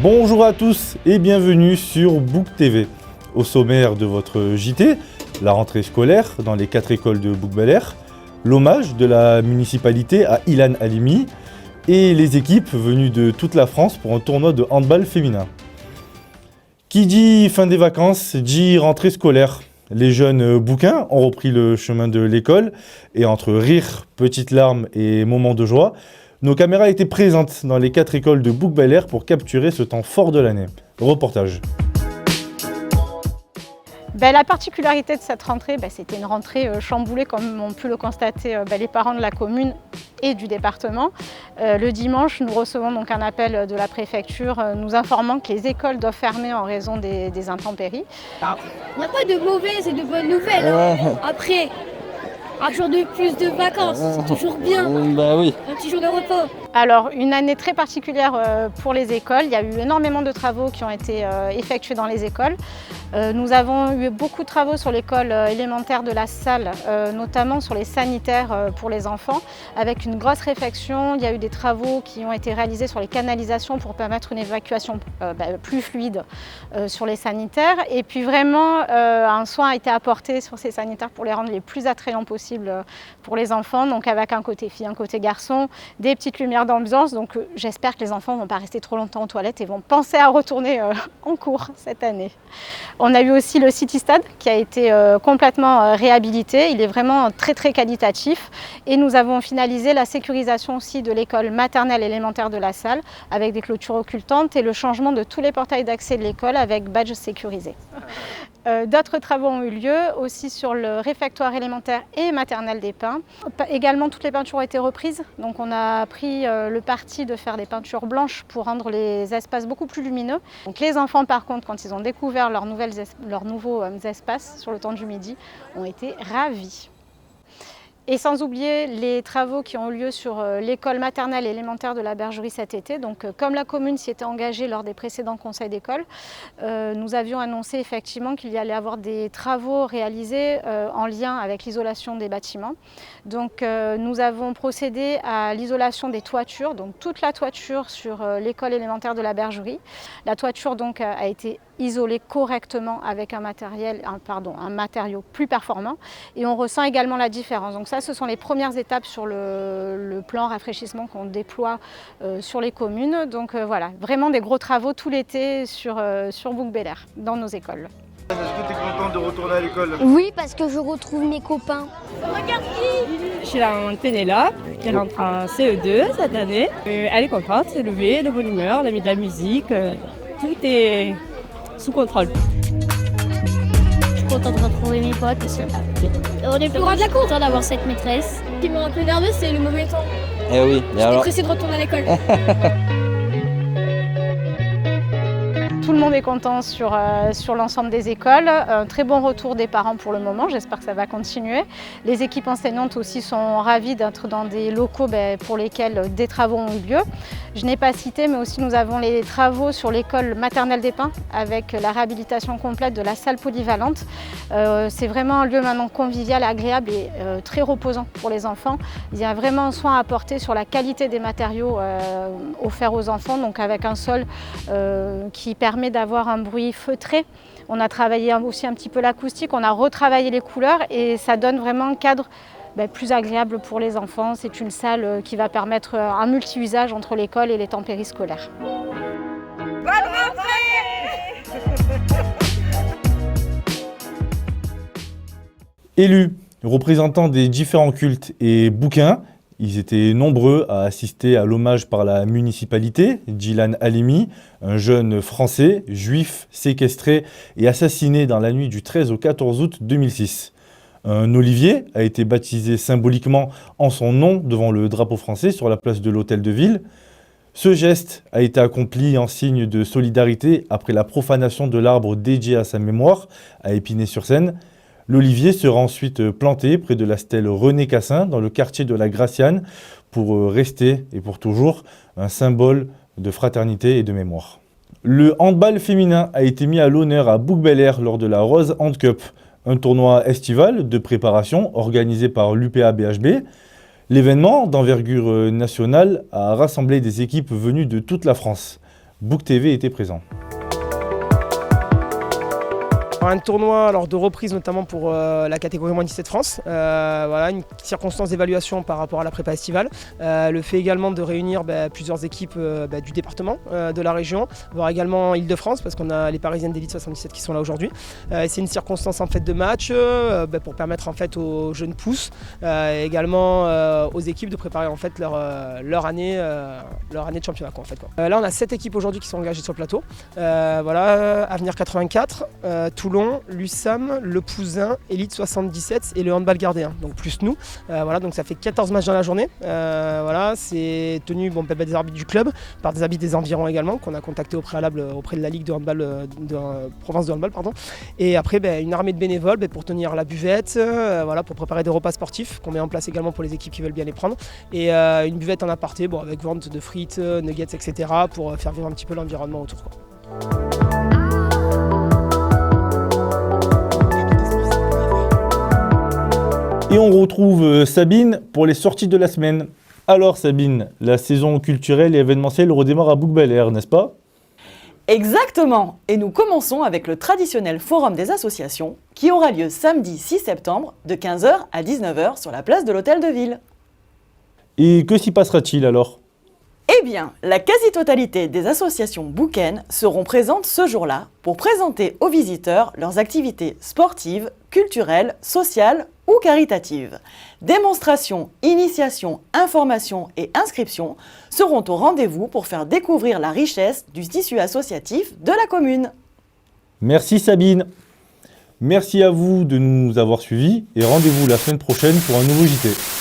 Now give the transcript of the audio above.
Bonjour à tous et bienvenue sur Book TV. Au sommaire de votre JT, la rentrée scolaire dans les 4 écoles de Bouk-Bel-Air, l'hommage de la municipalité à Ilan Halimi et les équipes venues de toute la France pour un tournoi de handball féminin. Qui dit fin des vacances dit rentrée scolaire. Les jeunes bouquins ont repris le chemin de l'école et entre rires, petites larmes et moments de joie, nos caméras étaient présentes dans les 4 écoles de Bouk-Bel-Air pour capturer ce temps fort de l'année. Reportage. La particularité de cette rentrée, c'était une rentrée chamboulée comme ont pu le constater les parents de la commune et du département. Le dimanche, nous recevons donc un appel de la préfecture nous informant que les écoles doivent fermer en raison des intempéries. Il n'y a pas de mauvaises et de bonnes nouvelles. Après, un jour de plus de vacances, c'est toujours bien. Bah oui. Un petit jour de repos. Alors, une année très particulière pour les écoles. Il y a eu énormément de travaux qui ont été effectués dans les écoles. Nous avons eu beaucoup de travaux sur l'école élémentaire de la Salle, notamment sur les sanitaires pour les enfants, avec une grosse réflexion. Il y a eu des travaux qui ont été réalisés sur les canalisations pour permettre une évacuation plus fluide sur les sanitaires. Et puis vraiment, un soin a été apporté sur ces sanitaires pour les rendre les plus attrayants possibles pour les enfants, donc avec un côté fille, un côté garçon, des petites lumières d'ambiance. Donc j'espère que les enfants ne vont pas rester trop longtemps aux toilettes et vont penser à retourner en cours cette année. On a eu aussi le City Stade qui a été complètement réhabilité. Il est vraiment très qualitatif. Et nous avons finalisé la sécurisation aussi de l'école maternelle élémentaire de la Salle avec des clôtures occultantes et le changement de tous les portails d'accès de l'école avec badge sécurisé. D'autres travaux ont eu lieu aussi sur le réfectoire élémentaire et maternel des Pins. Également, toutes les peintures ont été reprises. Donc on a pris le parti de faire des peintures blanches pour rendre les espaces beaucoup plus lumineux. Donc les enfants, par contre, quand ils ont découvert leurs nouveaux espaces sur le temps du midi, ont été ravis. Et sans oublier les travaux qui ont eu lieu sur l'école maternelle et élémentaire de la Bergerie cet été. Donc, comme la commune s'y était engagée lors des précédents conseils d'école, nous avions annoncé effectivement qu'il y allait avoir des travaux réalisés en lien avec l'isolation des bâtiments. Donc, nous avons procédé à l'isolation des toitures, donc toute la toiture sur l'école élémentaire de la Bergerie. La toiture donc a été isolée correctement avec un matériau plus performant et on ressent également la différence. Donc ça, ce sont les premières étapes sur le plan rafraîchissement qu'on déploie sur les communes. Donc voilà, vraiment des gros travaux tout l'été sur Bouk-Bel-Air, dans nos écoles. Est-ce que tu es contente de retourner à l'école? Oui, parce que je retrouve mes copains. Regarde qui! Je suis là en Pénélope, qui rentre en CE2 cette année. Elle est contente, s'est levée, de bonne humeur, elle a mis de la musique, tout est sous contrôle. Je suis contente de retrouver mes potes. On est plus grave content d'avoir cette maîtresse. Ce qui me rend un peu nerveuse, c'est le mauvais temps. Eh oui, et alors J'étais pressée de retourner à l'école. Tout le monde est content sur l'ensemble des écoles. Un très bon retour des parents pour le moment, j'espère que ça va continuer. Les équipes enseignantes aussi sont ravies d'être dans des locaux pour lesquels des travaux ont eu lieu. Je n'ai pas cité, mais aussi nous avons les travaux sur l'école maternelle des Pins avec la réhabilitation complète de la salle polyvalente. C'est vraiment un lieu maintenant convivial, agréable et très reposant pour les enfants. Il y a vraiment un soin à apporter sur la qualité des matériaux offerts aux enfants, donc avec un sol qui permet d'avoir un bruit feutré. On a travaillé aussi un petit peu l'acoustique, on a retravaillé les couleurs et ça donne vraiment un cadre plus agréable pour les enfants. C'est une salle qui va permettre un multi-usage entre l'école et les temps périscolaires. Bonne rentrée! Élus, représentants des différents cultes et bouquins, ils étaient nombreux à assister à l'hommage par la municipalité d'Ilan Halimi, un jeune Français, juif, séquestré et assassiné dans la nuit du 13 au 14 août 2006. Un olivier a été baptisé symboliquement en son nom devant le drapeau français sur la place de l'Hôtel de Ville. Ce geste a été accompli en signe de solidarité après la profanation de l'arbre dédié à sa mémoire à Épinay-sur-Seine. L'olivier sera ensuite planté près de la stèle René Cassin dans le quartier de la Graciane pour rester et pour toujours un symbole de fraternité et de mémoire. Le handball féminin a été mis à l'honneur à Bouk-Bel-Air lors de la Rose Hand Cup, un tournoi estival de préparation organisé par l'UPA-BHB. L'événement d'envergure nationale a rassemblé des équipes venues de toute la France. Book TV était présent. Un tournoi de reprise notamment pour la catégorie moins 17 France, voilà, une circonstance d'évaluation par rapport à la prépa estivale, le fait également de réunir plusieurs équipes du département, de la région, voire également Île-de-France parce qu'on a les Parisiennes d'élite 77 qui sont là aujourd'hui. C'est une circonstance en fait de match pour permettre en fait aux jeunes pousses, également aux équipes de préparer en fait leur année de championnat quoi, en fait, quoi. Là on a 7 équipes aujourd'hui qui sont engagées sur le plateau, voilà, Avenir 84, Toulon, l'USAM, le Pouzin, Élite 77 et le handball gardien, donc plus nous. Voilà, donc ça fait 14 matchs dans la journée. Voilà, c'est tenu des arbitres du club, par des arbitres des environs également, qu'on a contacté au préalable auprès de la Ligue de handball de province de handball. Pardon. Et après, une armée de bénévoles pour tenir la buvette, voilà, pour préparer des repas sportifs qu'on met en place également pour les équipes qui veulent bien les prendre. Et une buvette en aparté, avec vente de frites, nuggets, etc. pour faire vivre un petit peu l'environnement autour, quoi. Et on retrouve Sabine pour les sorties de la semaine. Alors Sabine, la saison culturelle et événementielle redémarre à Bouc-Bel-Air, n'est-ce pas ? Exactement. Et nous commençons avec le traditionnel forum des associations qui aura lieu samedi 6 septembre de 15h à 19h sur la place de l'Hôtel de Ville. Et que s'y passera-t-il alors ? Eh bien, la quasi-totalité des associations bouquaines seront présentes ce jour-là pour présenter aux visiteurs leurs activités sportives, culturelles, sociales ou caritatives. Démonstrations, initiations, informations et inscriptions seront au rendez-vous pour faire découvrir la richesse du tissu associatif de la commune. Merci Sabine. Merci à vous de nous avoir suivis et rendez-vous la semaine prochaine pour un nouveau JT.